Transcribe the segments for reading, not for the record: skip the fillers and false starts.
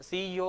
CEO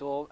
2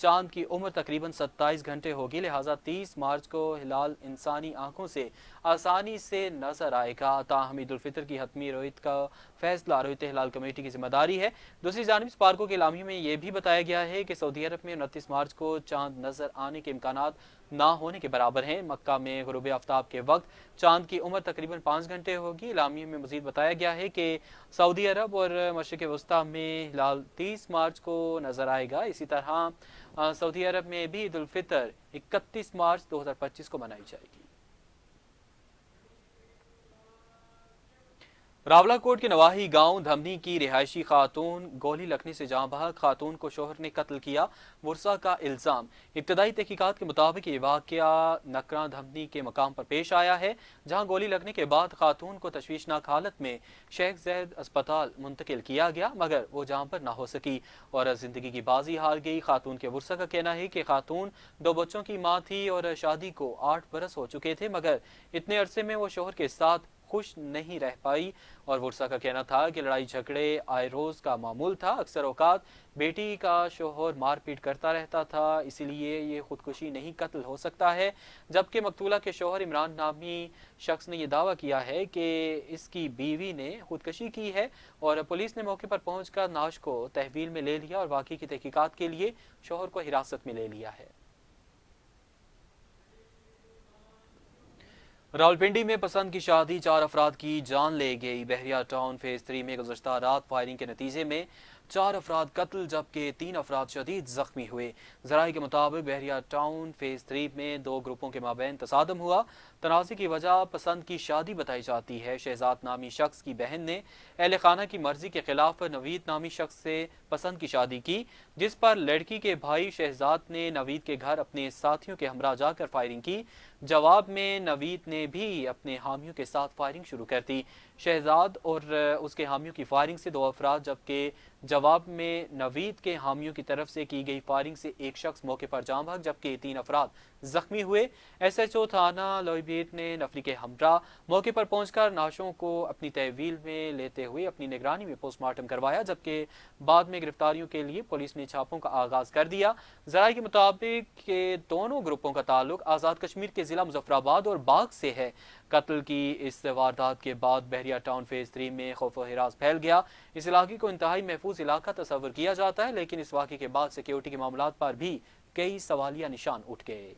چاند کی عمر تقریباً 27 گھنٹے ہوگی، لہٰذا 30 مارچ کو ہلال انسانی آنکھوں سے آسانی سے نظر آئے گا۔ تاہم عید الفطر کی حتمی رویت کا فیصلہ رویت ہلال کمیٹی کی ذمہ داری ہے۔ دوسری جانب اسپارکو کے اعلامیے میں یہ بھی بتایا گیا ہے کہ سعودی عرب میں 29 مارچ کو چاند نظر آنے کے امکانات نہ ہونے کے برابر ہیں۔ مکہ میں غروب آفتاب کے وقت چاند کی عمر تقریباً 5 گھنٹے ہوگی۔ اعلامیے میں مزید بتایا گیا ہے کہ سعودی عرب اور مشرق وسطیٰ میں ہلال 30 مارچ کو نظر آئے گا۔ اسی طرح سعودی عرب میں بھی عید الفطر 31 مارچ 2025 کو منائی جائے گی۔ راولہ کوٹ کے نواحی گاؤں دھمنی کی رہائشی خاتون گولی لگنے سے جاں بحق، خاتون کو شوہر نے قتل کیا، ورثاء کا الزام۔ ابتدائی تحقیقات کے مطابق یہ واقعہ نکراں دھمنی کے مقام پر پیش آیا ہے، جہاں گولی لگنے کے بعد خاتون کو تشویشناک حالت میں شیخ زید اسپتال منتقل کیا گیا، مگر وہ جاں پر نہ ہو سکی اور زندگی کی بازی ہار گئی۔ خاتون کے ورثاء کا کہنا ہے کہ خاتون 2 بچوں کی ماں تھی اور شادی کو 8 برس ہو چکے تھے، مگر اتنے عرصے میں وہ شوہر کے ساتھ خوش نہیں رہ پائی اور ورثاء کا کہنا تھا کہ لڑائی جھگڑے آئے روز کا معمول تھا۔ اکثر اوقات بیٹی کا شوہر مار پیٹ کرتا رہتا تھا، اسی لیے یہ خودکشی نہیں قتل ہو سکتا ہے، جبکہ مقتولہ کے شوہر عمران نامی شخص نے یہ دعویٰ کیا ہے کہ اس کی بیوی نے خودکشی کی ہے اور پولیس نے موقع پر پہنچ کر نعش کو تحویل میں لے لیا اور واقعے کی تحقیقات کے لیے شوہر کو حراست میں لے لیا ہے۔ راولپنڈی میں پسند کی شادی 4 افراد کی جان لے گئی۔ بحریہ ٹاؤن فیز 3 میں گزشتہ رات فائرنگ کے نتیجے میں 4 افراد قتل جبکہ 3 افراد شدید زخمی ہوئے۔ ذرائع کے مطابق بحریہ ٹاؤن فیز 3 میں 2 گروپوں کے مابین تصادم ہوا۔ تنازع کی وجہ پسند کی شادی بتائی جاتی ہے۔ شہزاد نامی شخص کی بہن نے اہل خانہ کی مرضی کے خلاف نوید نامی شخص سے پسند کی شادی کی، جس پر لڑکی کے بھائی شہزاد نے نوید کے گھر اپنے ساتھیوں کے ہمراہ جا کر فائرنگ کی۔ جواب میں نوید نے بھی اپنے حامیوں کے ساتھ فائرنگ شروع کر دی۔ شہزاد اور اس کے حامیوں کی فائرنگ سے 2 افراد جبکہ جواب میں نوید کے حامیوں کی طرف سے کی گئی فائرنگ سے ایک شخص موقع پر جاں بحق جبکہ 3 افراد زخمی ہوئے۔ ایس ایچ او تھانہ لوئیبیٹ نے نفری کے ہمراہ موقع پر پہنچ کر نعشوں کو اپنی تحویل میں لیتے ہوئے اپنی نگرانی میں پوسٹ مارٹم کروایا، جبکہ بعد میں گرفتاریوں کے لیے پولیس نے چھاپوں کا آغاز کر دیا۔ ذرائع کے مطابق کہ دونوں گروپوں کا تعلق آزاد کشمیر کے ضلع مظفرآباد اور باغ سے ہے۔ قتل کی اس واردات کے بعد بحریہ ٹاؤن فیز 3 میں خوف و ہراس پھیل گیا۔ اس علاقے کو انتہائی محفوظ علاقہ تصور کیا جاتا ہے، لیکن اس واقعے کے بعد سیکیورٹی کے معاملات پر بھی کئی سوالیہ نشان اٹھ گئے۔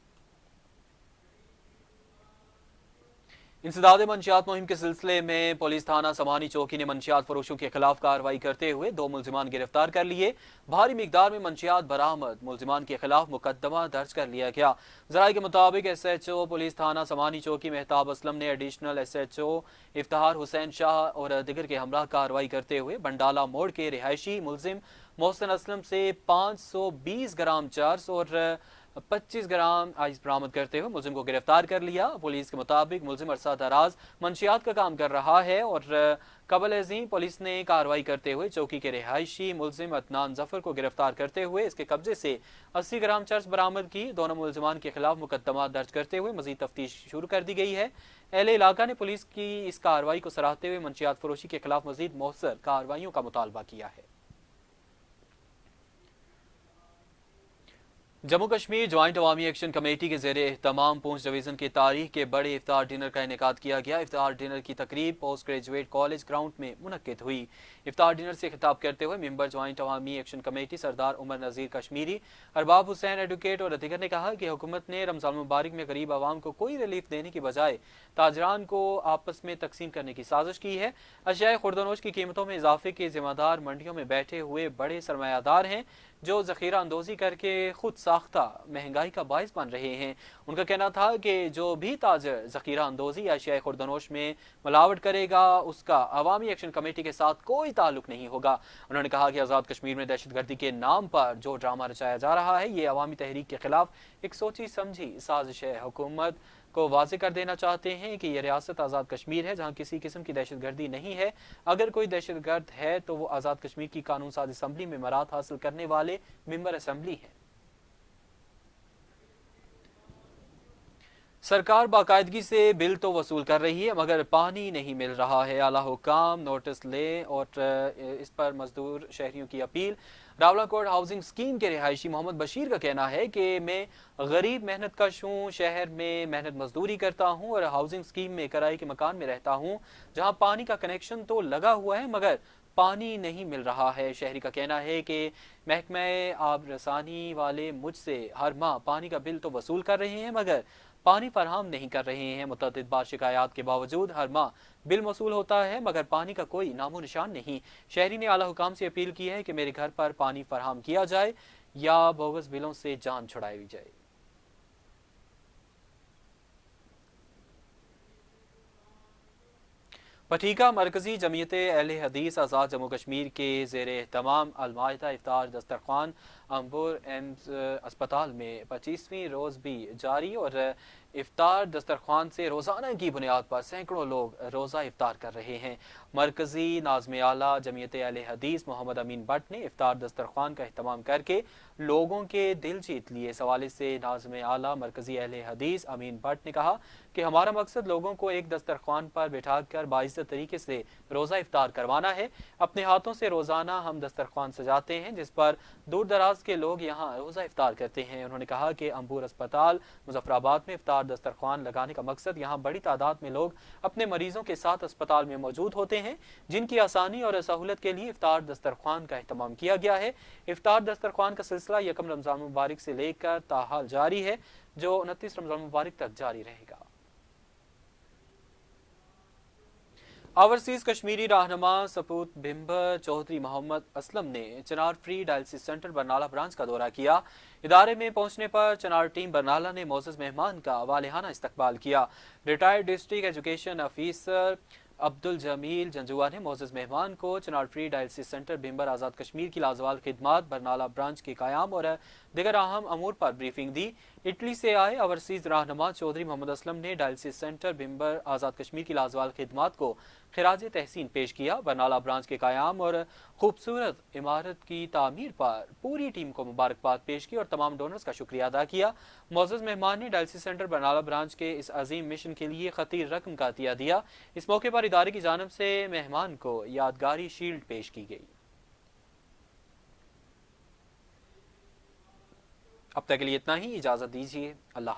انسداد منشیات مہم کے سلسلے میں پولیس تھانہ سمانی چوکی نے منشیات فروشوں کے خلاف کارروائی کرتے ہوئے 2 ملزمان گرفتار کر لیے۔ بھاری مقدار میں منشیات برآمد، ملزمان کے خلاف مقدمہ درج کر لیا گیا۔ ذرائع کے مطابق ایس ایچ او پولیس تھانہ سمانی چوکی مہتاب اسلم نے additional S H O Iftikhar Hussain Shah اور دیگر کے ہمراہ کارروائی کرتے ہوئے بنڈالہ موڑ کے رہائشی ملزم محسن اسلم سے 520 گرام چرس اور 25 گرام آئس برآمد کرتے ہوئے ملزم کو گرفتار کر لیا۔ پولیس کے مطابق ملزم عرصہ دراز منشیات کا کام کر رہا ہے اور قبل ازیں پولیس نے کارروائی کرتے ہوئے چوکی کے رہائشی ملزم عدنان ظفر کو گرفتار کرتے ہوئے اس کے قبضے سے 80 گرام چرس برآمد کی۔ دونوں ملزمان کے خلاف مقدمات درج کرتے ہوئے مزید تفتیش شروع کر دی گئی ہے۔ اہل علاقہ نے پولیس کی اس کارروائی کو سراہتے ہوئے منشیات فروشی کے خلاف مزید مؤثر کارروائیوں کا مطالبہ کیا ہے۔ جموں کشمیر جوائنٹ عوامی ایکشن کمیٹی کے زیر اہتمام پونچھ ڈویژن کی تاریخ کے بڑے افطار ڈنر کا انعقاد کیا گیا۔ افطار ڈنر کی تقریب پوسٹ گریجویٹ کالج گراؤنڈ میں منعقد ہوئی۔ افطار ڈنر سے خطاب کرتے ہوئے ممبر جوائنٹ عوامی ایکشن کمیٹی سردار عمر نذیر کشمیری، ارباب حسین ایڈوکیٹ اور دیگر نے کہا کہ حکومت نے رمضان مبارک میں غریب عوام کو کوئی ریلیف دینے کی بجائے تاجران کو آپس میں تقسیم کرنے کی سازش کی ہے۔ اشیاء خوردنوش کی قیمتوں میں اضافے کے ذمہ دار منڈیوں میں بیٹھے ہوئے بڑے سرمایہ دار ہیں جو ذخیرہ اندوزی کر کے خود ساختہ مہنگائی کا باعث بن رہے ہیں۔ ان کا کہنا تھا کہ جو بھی تاجر ذخیرہ اندوزی یا اشیاء خوردنوش میں ملاوٹ کرے گا اس کا عوامی ایکشن کمیٹی کے ساتھ کوئی تعلق نہیں ہوگا۔ انہوں نے کہا کہ آزاد کشمیر میں دہشت گردی کے نام پر جو ڈرامہ رچایا جا رہا ہے یہ عوامی تحریک کے خلاف ایک سوچی سمجھی سازش ہے۔ حکومت کو واضح کر دینا چاہتے ہیں کہ یہ ریاست آزاد کشمیر ہے جہاں کسی قسم کی دہشت گردی نہیں ہے۔ اگر کوئی دہشت گرد ہے تو وہ آزاد کشمیر کی قانون ساز اسمبلی میں مراعات حاصل کرنے والے ممبر اسمبلی ہیں۔ سرکار باقاعدگی سے بل تو وصول کر رہی ہے مگر پانی نہیں مل رہا ہے۔ اعلیٰ حکام نوٹس لیں اور اس پر مزدور شہریوں کی اپیل۔ راولاکوٹ ہاؤسنگ اسکیم کے رہائشی محمد بشیر کا کہنا ہے کہ میں غریب محنت کش ہوں، شہر میں محنت مزدوری کرتا ہوں اور ہاؤسنگ اسکیم میں کرائے کے مکان میں رہتا ہوں جہاں پانی کا کنیکشن تو لگا ہوا ہے مگر پانی نہیں مل رہا ہے۔ شہری کا کہنا ہے کہ محکمہ آب رسانی والے مجھ سے ہر ماہ پانی کا بل تو وصول کر رہے ہیں مگر پانی فراہم نہیں کر رہے ہیں۔ متعدد بار شکایات کے باوجود ہر ماہ بل موصول ہوتا ہے مگر پانی کا کوئی نام و نشان نہیں۔ شہری نے اعلیٰ حکام سے اپیل کی ہے کہ میرے گھر پر پانی فراہم کیا جائے یا بوگس بلوں سے جان چھڑائی جائے۔ پٹھیکا مرکزی جمعیت اہل حدیث آزاد جموں کشمیر کے زیر اہتمام المائدہ افطار دسترخوان امبور ایمز اسپتال میں 25ویں روز بھی جاری اور افطار دسترخوان سے روزانہ کی بنیاد پر سینکڑوں لوگ روزہ افطار کر رہے ہیں۔ مرکزی ناظم اعلیٰ جمعیت اہل حدیث محمد امین بٹ نے افطار دسترخوان کا اہتمام کر کے لوگوں کے دل جیت لیے۔ اس حوالے سے ناظم اعلیٰ مرکزی اہل حدیث امین بٹ نے کہا کہ ہمارا مقصد لوگوں کو ایک دسترخوان پر بٹھا کر باعزت طریقے سے روزہ افطار کروانا ہے۔ اپنے ہاتھوں سے روزانہ ہم دسترخوان سجاتے ہیں جس پر دور دراز کے لوگ یہاں روزہ افطار کرتے ہیں۔ انہوں نے کہا کہ امبور اسپتال مظفر آباد میں افطار دسترخوان لگانے کا مقصد یہاں بڑی تعداد میں لوگ اپنے مریضوں کے ساتھ اسپتال میں موجود ہوتے ہیں جن کی آسانی اور سہولت کے لیے افطار دسترخوان کا اہتمام کیا گیا ہے۔ افطار دسترخوان کا سلسلہ یکم رمضان مبارک سے لے کر تاحال جاری ہے جو 29 رمضان مبارک تک جاری رہے گا۔ اوورسیز کشمیری رہنما سپوت بھمبر چودھری محمد اسلم نے چنار free dialysis centre Barnala branch کا دورہ کیا۔ ادارے میں پہنچنے پر چنار ٹیم برنالہ نے معزز مہمان کا والہانہ استقبال کیا۔ ریٹائرڈ ڈسٹرکٹ ایجوکیشن افیسر عبد الجمیل جنجوا نے معزز مہمان کو چنار free dialysis centre Bhimber Azad Kashmir کی لازوال خدمات برنالہ برانچ کے قیام اور دیگر اہم امور پر بریفنگ دی۔ اٹلی سے آئے اوورسیز رہنما چودھری محمد اسلم نے ڈائلسس سینٹر بھمبر آزاد کشمیر کی لازوال خدمات کو خراج تحسین پیش کیا۔ برنالہ برانچ کے قیام اور خوبصورت عمارت کی تعمیر پر پوری ٹیم کو مبارکباد پیش کی اور تمام ڈونرز کا شکریہ ادا کیا۔ معزز مہمان نے ڈائلسس سینٹر برنالہ برانچ کے اس عظیم مشن کے لیے خطیر رقم کا عطیہ دیا۔ اس موقع پر ادارے کی جانب سے مہمان کو یادگاری شیلڈ پیش کی گئی۔ اب تک کے لیے اتنا ہی، اجازت دیجیے، اللہ